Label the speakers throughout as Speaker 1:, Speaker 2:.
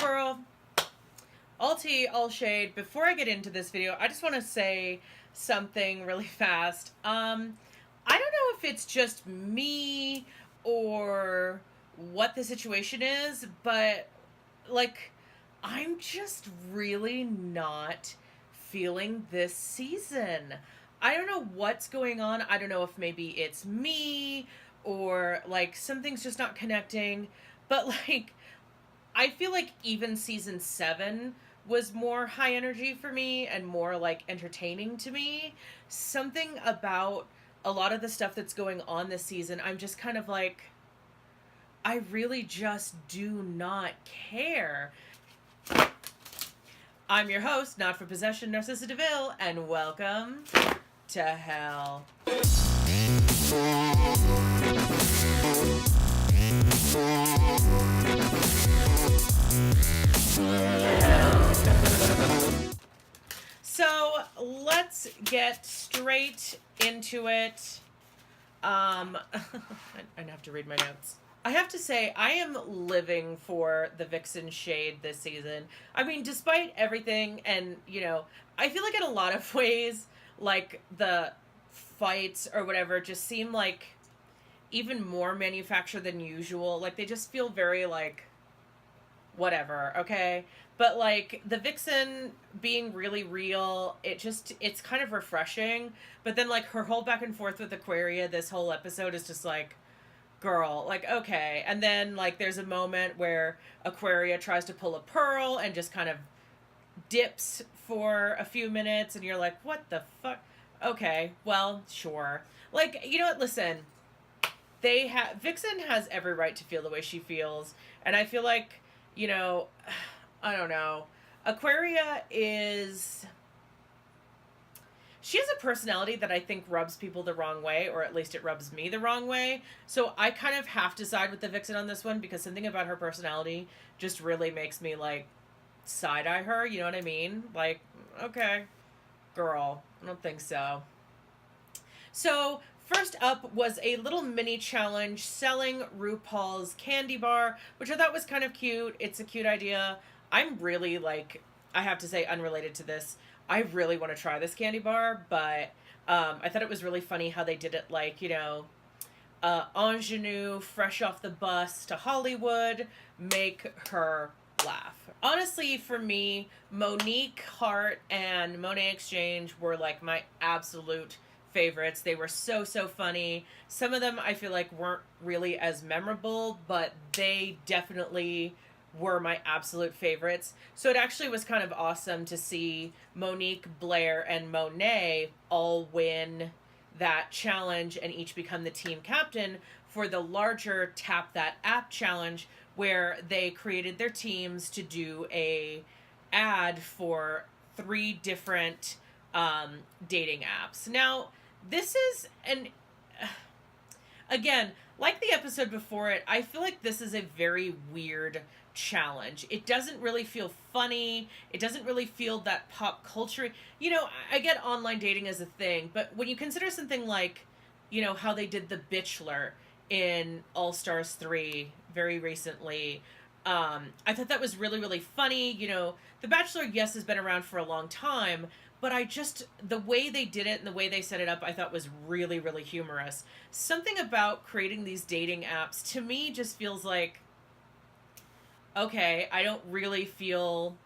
Speaker 1: Girl, all tea, all shade. Before I get into this video, I just want to say something really fast. I don't know if it's just me or what the situation is, but like, I'm just really not feeling this season. I don't know what's going on. I don't know if maybe it's me or like something's just not connecting, but like, I feel like even season 7 was more high energy for me and more like entertaining to me. Something about a lot of the stuff that's going on this season, I'm just kind of like, I really just do not care. I'm your host, not for possession, Narcissa Deville, and welcome to hell. So let's get straight into it. I have to read my notes. I have to say, I am living for the Vixen shade this season. I mean, despite everything, and, you know, I feel like in a lot of ways, like, the fights or whatever just seem like even more manufactured than usual. Like, they just feel very, like, whatever, okay? But, like, the Vixen being really real, it's kind of refreshing. But then, like, her whole back and forth with Aquaria this whole episode is just like, girl, like, okay. And then, like, there's a moment where Aquaria tries to pull a Pearl and just kind of dips for a few minutes, and you're like, what the fuck? Okay, well, sure. Like, you know what, listen, Vixen has every right to feel the way she feels, and I feel like, you know, I don't know, Aquaria she has a personality that I think rubs people the wrong way, or at least it rubs me the wrong way. So I kind of have to side with the Vixen on this one, because something about her personality just really makes me, like, side-eye her, you know what I mean? Like, okay, girl, I don't think so. So first up was a little mini challenge selling RuPaul's candy bar, which I thought was kind of cute. It's a cute idea. I'm really, like, I have to say, unrelated to this, I really want to try this candy bar, but I thought it was really funny how they did it, like, you know, ingenue, fresh off the bus to Hollywood, make her laugh. Honestly, for me, Monique Hart and Monet Exchange were, like, my absolute favorites. They were so funny. Some of them I feel like weren't really as memorable, but they definitely were my absolute favorites. So it actually was kind of awesome to see Monique, Blair, and Monet all win that challenge and each become the team captain for the larger Tap That App challenge, where they created their teams to do a ad for 3 different dating apps. Now, this is again, like the episode before it, I feel like this is a very weird challenge. It doesn't really feel funny. It doesn't really feel that pop culture. You know, I get online dating as a thing, but when you consider something like, you know, how they did The Bachelor in All Stars 3 very recently, I thought that was really funny. You know, The Bachelor, yes, has been around for a long time, but the way they did it and the way they set it up, I thought was really humorous. Something about creating these dating apps, to me, just feels like, okay, I don't really feel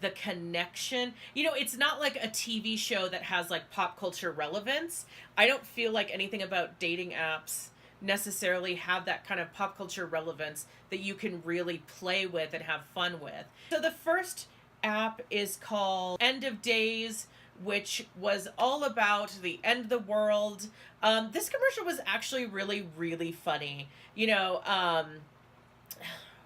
Speaker 1: the connection. You know, it's not like a TV show that has, like, pop culture relevance. I don't feel like anything about dating apps necessarily have that kind of pop culture relevance that you can really play with and have fun with. So the first app is called End of Days, which was all about the end of the world. This commercial was actually really funny. You know,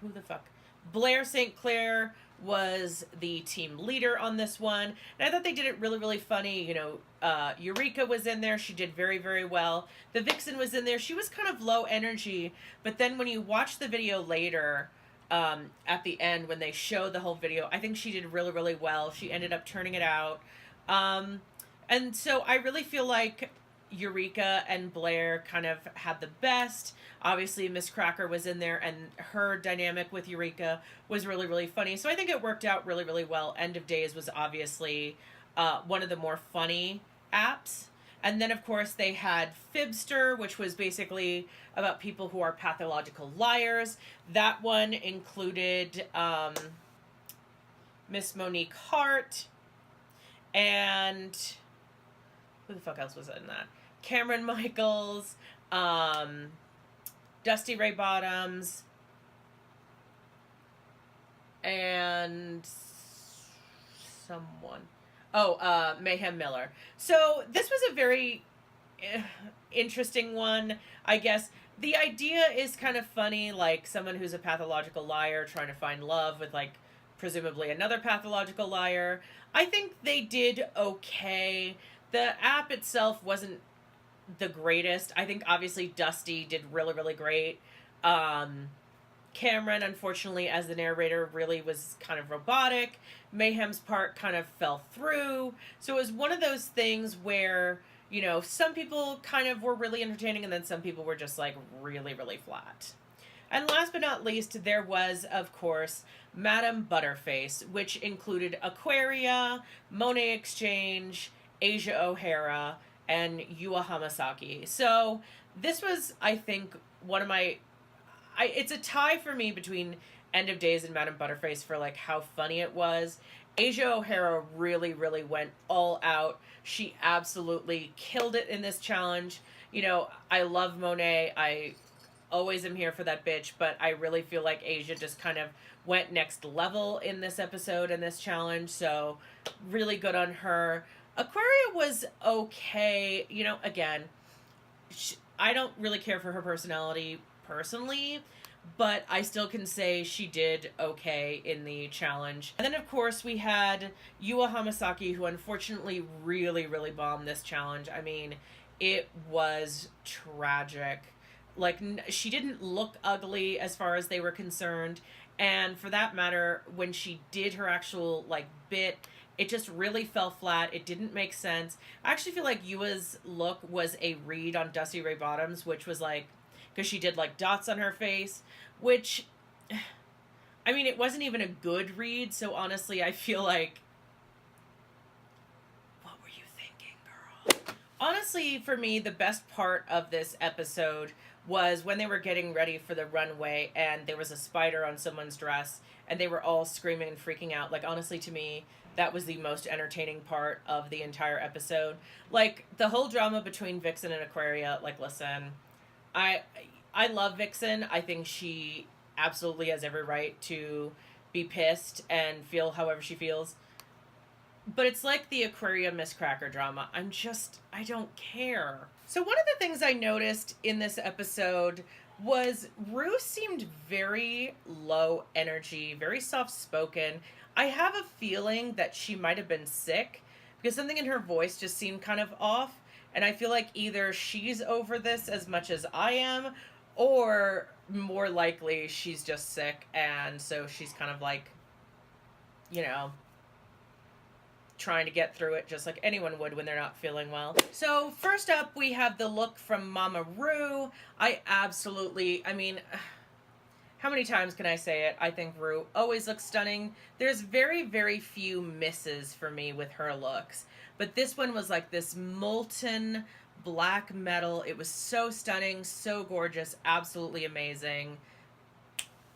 Speaker 1: who the fuck? Blair St. Clair was the team leader on this one, and I thought they did it really funny. You know, Eureka was in there. She did very well. The Vixen was in there. She was kind of low energy, but then when you watch the video later, at the end, when they show the whole video, I think she did really well. She ended up turning it out. And so I really feel like, Eureka and Blair kind of had the best. Obviously, Miss Cracker was in there, and her dynamic with Eureka was really, really funny. So I think it worked out really, really well. End of Days was obviously one of the more funny apps. And then, of course, they had Fibster, which was basically about people who are pathological liars. That one included Miss Monique Hart and who the fuck else was in that? Cameron Michaels, Dusty Ray Bottoms, and someone. Oh, Mayhem Miller. So this was a very interesting one, I guess. The idea is kind of funny, like someone who's a pathological liar trying to find love with, like, presumably another pathological liar. I think they did okay. The app itself wasn't the greatest. I think obviously Dusty did really, really great. Cameron, unfortunately, as the narrator, really was kind of robotic. Mayhem's part kind of fell through. So it was one of those things where, you know, some people kind of were really entertaining and then some people were just like really, really flat. And last but not least, there was, of course, Madame Butterface, which included Aquaria, Monet Exchange, Asia O'Hara, and Yua Hamasaki. So this was, I think, one of my... it's a tie for me between End of Days and Madame Butterface for, like, how funny it was. Asia O'Hara really, really went all out. She absolutely killed it in this challenge. You know, I love Monet. I always am here for that bitch, but I really feel like Asia just kind of went next level in this episode and this challenge, so really good on her. Aquaria was okay. You know, again, I don't really care for her personality personally, but I still can say she did okay in the challenge. And then, of course, we had Yua Hamasaki, who unfortunately really, really bombed this challenge. I mean, it was tragic. Like, she didn't look ugly as far as they were concerned, and for that matter, when she did her actual, like, bit, it just really fell flat. It didn't make sense. I actually feel like Yua's look was a read on Dusty Ray Bottoms, which was like, because she did, like, dots on her face, which, I mean, it wasn't even a good read, so honestly, I feel like, what were you thinking, girl? Honestly, for me, the best part of this episode was when they were getting ready for the runway, and there was a spider on someone's dress, and they were all screaming and freaking out. Like, honestly, to me, that was the most entertaining part of the entire episode. Like, the whole drama between Vixen and Aquaria, like, listen... I love Vixen. I think she absolutely has every right to be pissed and feel however she feels. But it's like the Aquaria Miss Cracker drama. I don't care. So one of the things I noticed in this episode was Ru seemed very low energy, very soft-spoken. I have a feeling that she might have been sick because something in her voice just seemed kind of off. And I feel like either she's over this as much as I am, or more likely she's just sick, and so she's kind of like, you know, trying to get through it just like anyone would when they're not feeling well. So first up, we have the look from Mama Ru. I mean, how many times can I say it? I think Ru always looks stunning. There's very, very few misses for me with her looks. But this one was like this molten black metal. It was so stunning, so gorgeous, absolutely amazing.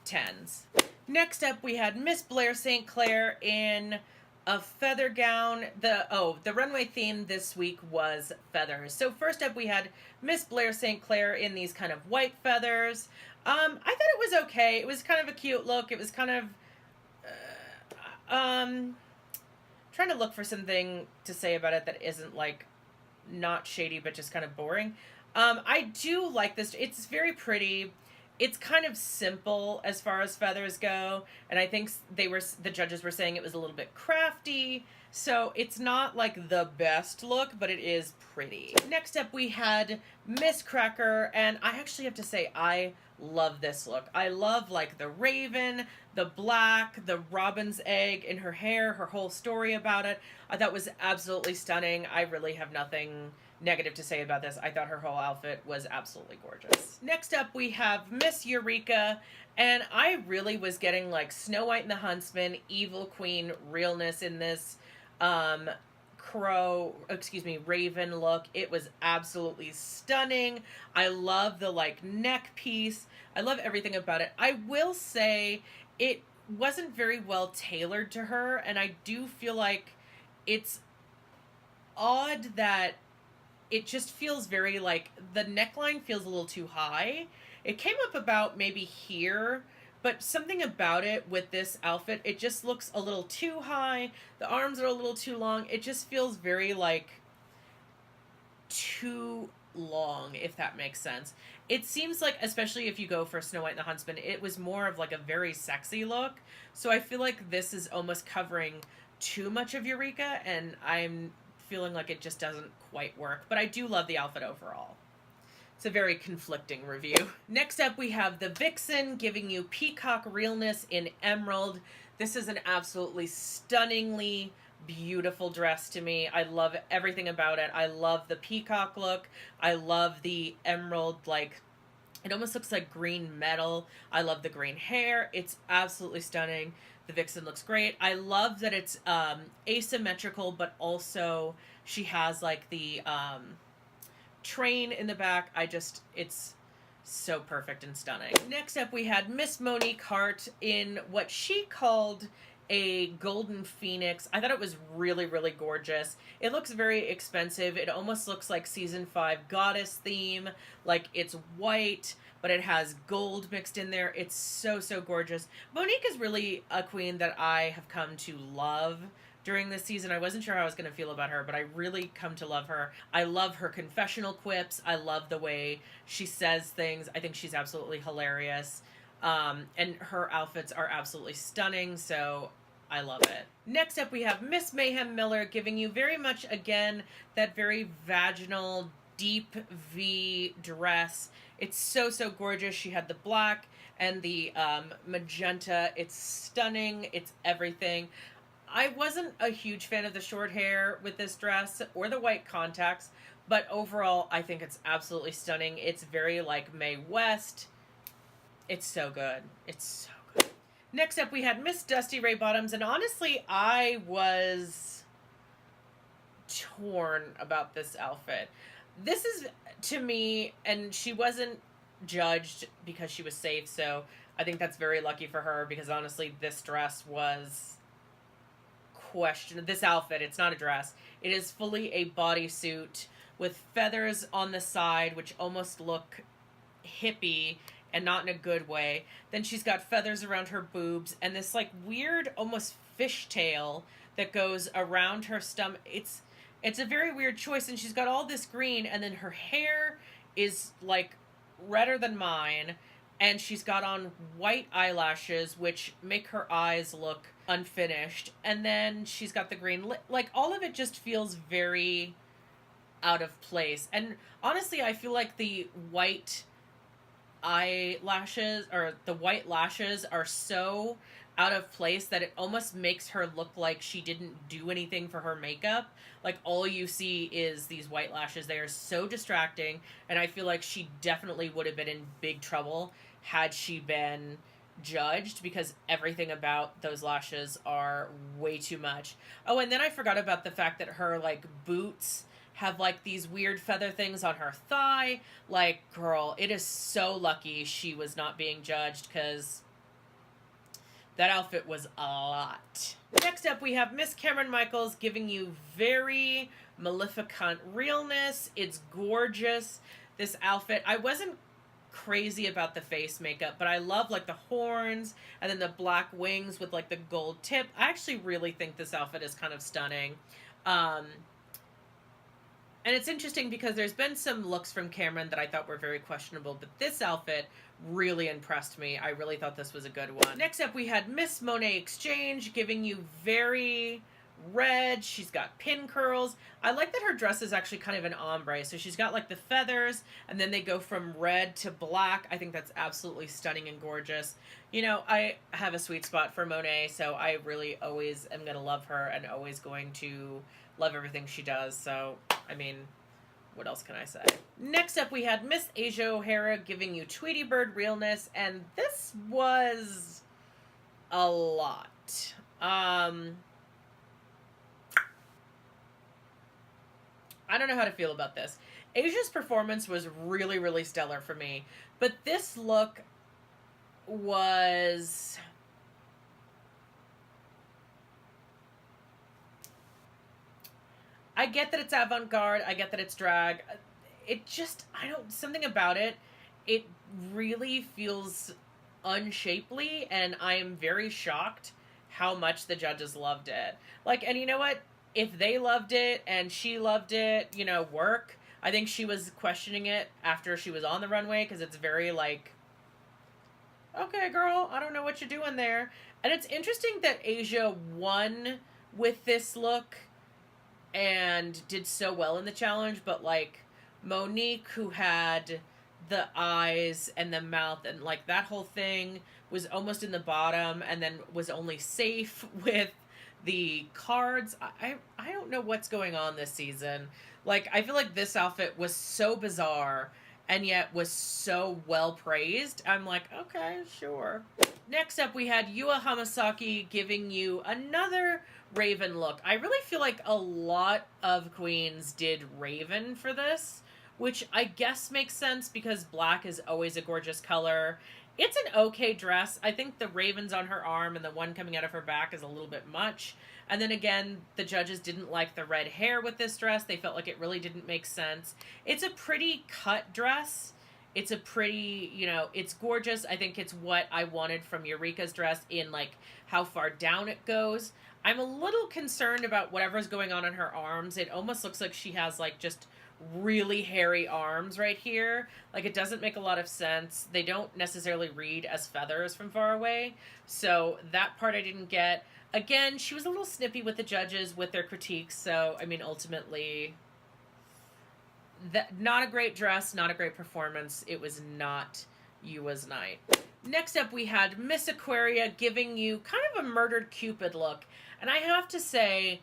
Speaker 1: 10s. Next up, we had Miss Blair St. Clair in a feather gown. The runway theme this week was feathers. So first up, we had Miss Blair St. Clair in these kind of white feathers. I thought it was okay. It was kind of a cute look. It was kind of... trying to look for something to say about it that isn't, like, not shady, but just kind of boring. I do like this. It's very pretty. It's kind of simple as far as feathers go, and I think the judges were saying it was a little bit crafty, so it's not, like, the best look, but it is pretty. Next up, we had Miss Cracker, and I actually have to say, I love this look. I love, like, the raven, the black, the robin's egg in her hair, her whole story about it. I thought was absolutely stunning. I really have nothing negative to say about this. I thought her whole outfit was absolutely gorgeous. Next up, we have Miss Eureka, and I really was getting like Snow White and the Huntsman, Evil Queen realness in this raven look. It was absolutely stunning. I love the like neck piece. I love everything about it. I will say it wasn't very well tailored to her, and I do feel like it's odd that it just feels very like the neckline feels a little too high. It came up about maybe here, but something about it with this outfit, it just looks a little too high. The arms are a little too long. It just feels very like too long, if that makes sense. It seems like, especially if you go for Snow White and the Huntsman, it was more of like a very sexy look. So I feel like this is almost covering too much of Eureka, and I'm feeling like it just doesn't quite work. But I do love the outfit overall. It's a very conflicting review. Next up, we have the Vixen, giving you peacock realness in emerald. This is an absolutely stunningly beautiful dress to me. I love everything about it. I love the peacock look. I love the emerald, like, it almost looks like green metal. I love the green hair. It's absolutely stunning. The Vixen looks great. I love that it's asymmetrical, but also she has like the train in the back. It's so perfect and stunning. Next up, we had Miss Monique Hart in what she called a golden phoenix. I thought it was really, really gorgeous. It looks very expensive. It almost looks like season 5 goddess theme. Like, it's white, but it has gold mixed in there. It's so, so gorgeous. Monique is really a queen that I have come to love during this season. I wasn't sure how I was going to feel about her, but I really come to love her. I love her confessional quips. I love the way she says things. I think she's absolutely hilarious. And her outfits are absolutely stunning, so I love it. Next up, we have Miss Mayhem Miller, giving you very much, again, that very vaginal, deep V dress. It's so, so gorgeous. She had the black and the magenta. It's stunning. It's everything. I wasn't a huge fan of the short hair with this dress or the white contacts, but overall, I think it's absolutely stunning. It's very like Mae West. It's so good. It's so good. Next up, we had Miss Dusty Ray Bottoms, and honestly, I was torn about this outfit. This is, to me, and she wasn't judged because she was safe, so I think that's very lucky for her, because honestly, this dress was this outfit, it's not a dress. It is fully a bodysuit with feathers on the side, which almost look hippie, and not in a good way. Then she's got feathers around her boobs and this like weird almost fishtail that goes around her stomach. It's a very weird choice, and she's got all this green, and then her hair is like redder than mine, and she's got on white eyelashes which make her eyes look unfinished, and then she's got the green like all of it just feels very out of place. And honestly, I feel like the white eyelashes or the white lashes are so out of place that it almost makes her look like she didn't do anything for her makeup. Like, all you see is these white lashes. They are so distracting, and I feel like she definitely would have been in big trouble had she been judged, because everything about those lashes are way too much. Oh, and then I forgot about the fact that her like boots have like these weird feather things on her thigh. Like, girl, it is so lucky she was not being judged, because that outfit was a lot. Next up, we have Miss Cameron Michaels, giving you very Maleficent realness. It's gorgeous. This outfit, I wasn't crazy about the face makeup, but I love like the horns and then the black wings with like the gold tip. I actually really think this outfit is kind of stunning. And it's interesting because there's been some looks from Cameron that I thought were very questionable, but this outfit really impressed me. I really thought this was a good one. Next up, we had Miss Monet Exchange, giving you very red. She's got pin curls. I like that her dress is actually kind of an ombre. So she's got like the feathers, and then they go from red to black. I think that's absolutely stunning and gorgeous. You know, I have a sweet spot for Monet, so I really always am going to love her and always going to love everything she does. So, I mean, what else can I say? Next up, we had Miss Asia O'Hara giving you Tweety Bird realness, and this was a lot. I don't know how to feel about this. Asia's performance was really, really stellar for me, but this look was... I get that it's avant-garde, I get that it's drag. It just, something about it, it really feels unshapely, and I am very shocked how much the judges loved it. Like, and you know what? If they loved it and she loved it, you know, work. I think she was questioning it after she was on the runway, because it's very like, okay, girl, I don't know what you're doing there. And it's interesting that Asia won with this look and did so well in the challenge, but like Monique, who had the eyes and the mouth and like that whole thing, was almost in the bottom and then was only safe with the cards. I don't know what's going on this season. Like, I feel like this outfit was so bizarre and yet was so well praised. I'm like, okay, sure. Next up, we had Yua Hamasaki giving you another Raven look. I really feel like a lot of queens did Raven for this, which I guess makes sense because black is always a gorgeous color. It's an okay dress. I think the ravens on her arm and the one coming out of her back is a little bit much. And then again, the judges didn't like the red hair with this dress. They felt like it really didn't make sense. It's a pretty cut dress. It's a pretty, you know, it's gorgeous. I think it's what I wanted from Eureka's dress in like how far down it goes. I'm a little concerned about whatever's going on in her arms. It almost looks like she has like just really hairy arms right here. Like, it doesn't make a lot of sense. They don't necessarily read as feathers from far away. So that part I didn't get. Again, she was a little snippy with the judges with their critiques. So, I mean, ultimately, not a great dress, not a great performance. It was not Yua's night. Next up, we had Miss Aquaria giving you kind of a murdered Cupid look. And I have to say,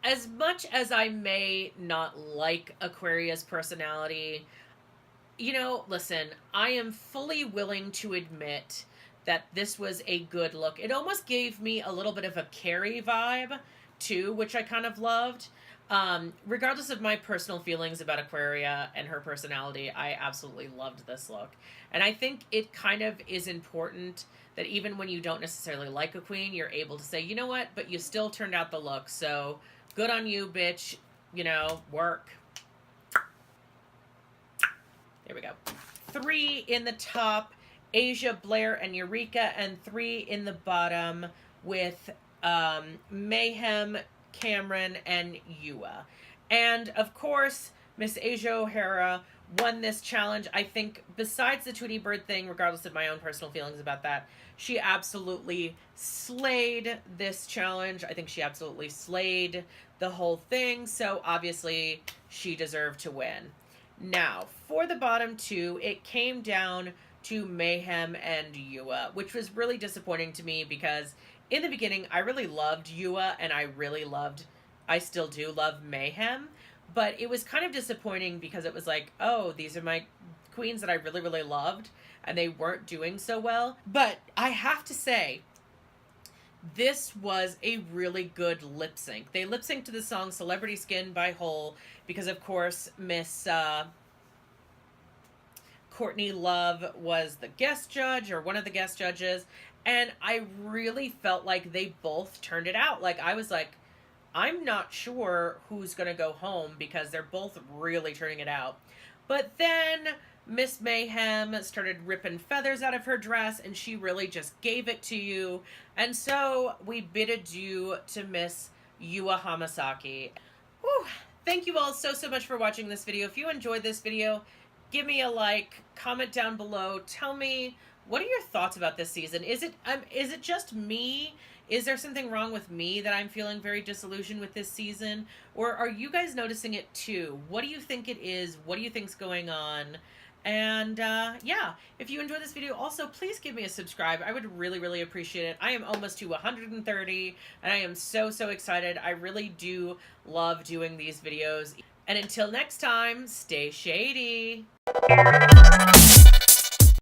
Speaker 1: as much as I may not like Aquaria's personality, you know, listen, I am fully willing to admit that this was a good look. It almost gave me a little bit of a Carrie vibe, too, which I kind of loved. Regardless of my personal feelings about Aquaria and her personality, I absolutely loved this look. And I think it kind of is important that even when you don't necessarily like a queen, you're able to say, you know what, but you still turned out the look, so good on you, bitch. You know, work. There we go. 3 in the top, Asia, Blair, and Eureka, and 3 in the bottom with Mayhem, Cameron, and Yua. And, of course, Miss Asia O'Hara won this challenge. I think, besides the Tweety Bird thing, regardless of my own personal feelings about that, she absolutely slayed this challenge. I think she absolutely slayed the whole thing. So, obviously, she deserved to win. Now, for the bottom 2, it came down to Mayhem and Yua, which was really disappointing to me because in the beginning, I really loved Yua and I still do love Mayhem, but it was kind of disappointing because it was like, oh, these are my queens that I really, really loved and they weren't doing so well. But I have to say, this was a really good lip sync. They lip synced to the song Celebrity Skin by Hole because, of course, Miss Courtney Love was the guest judge or one of the guest judges. And I really felt like they both turned it out. Like, I was like, I'm not sure who's going to go home because they're both really turning it out. But then Miss Mayhem started ripping feathers out of her dress and she really just gave it to you. And so we bid adieu to Miss Yua Hamasaki. Whew. Thank you all so much for watching this video. If you enjoyed this video, give me a like, comment down below, tell me, what are your thoughts about this season? Is it just me? Is there something wrong with me that I'm feeling very disillusioned with this season? Or are you guys noticing it too? What do you think it is? What do you think's going on? And yeah, if you enjoyed this video, also please give me a subscribe. I would really, really appreciate it. I am almost to 130 and I am so excited. I really do love doing these videos. And until next time, stay shady.